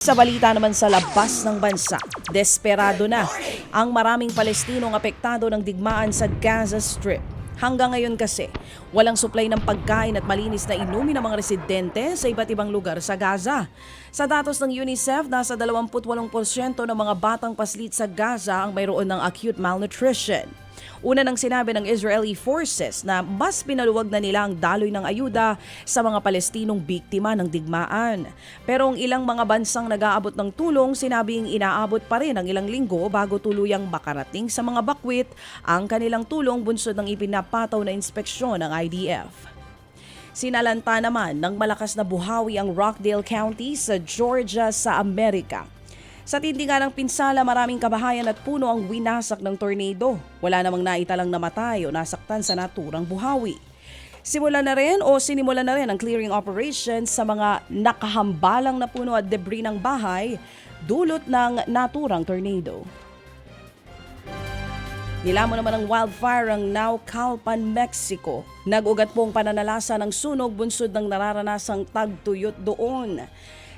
Sa balita naman sa labas ng bansa, desperado na ang maraming Palestinong apektado ng digmaan sa Gaza Strip. Hanggang ngayon kasi, walang supply ng pagkain at malinis na inumin ng mga residente sa iba't ibang lugar sa Gaza. Sa datos ng UNICEF, nasa 28% ng mga batang paslit sa Gaza ang mayroon ng acute malnutrition. Una nang sinabi ng Israeli forces na mas pinaluwag na nila ang daloy ng ayuda sa mga Palestinong biktima ng digmaan. Pero ang ilang mga bansang nag-aabot ng tulong, sinabing inaabot pa rin ang ilang linggo bago tuluyang makarating sa mga bakwit ang kanilang tulong bunsod ng ipinapataw na inspeksyon ng IDF. Sinalanta naman ng malakas na buhawi ang Rockdale County sa Georgia sa Amerika. Sa tindi nga ng pinsala, maraming kabahayan at puno ang winasak ng tornado. Wala namang naitalang namatay o nasaktan sa naturang buhawi. Sinimulan na rin ang clearing operations sa mga nakahambalang na puno at debris ng bahay dulot ng naturang tornado. Nilamon naman ng wildfire ang Naucalpan, Mexico. Nag-ugat pong pananalasa ng sunog bunsod ng nararanasang tagtuyot doon.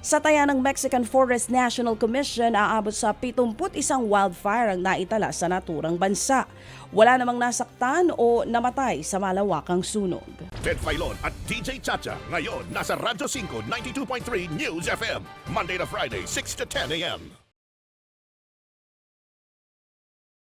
Sa taya ng Mexican Forest National Commission, aabot sa 71 wildfire ang naitala sa naturang bansa. Wala namang nasaktan o namatay sa malawakang sunog. Ted Filon at DJ Chacha ngayon nasa Radyo 5 92.3 News FM Monday to Friday 6 to 10 a.m.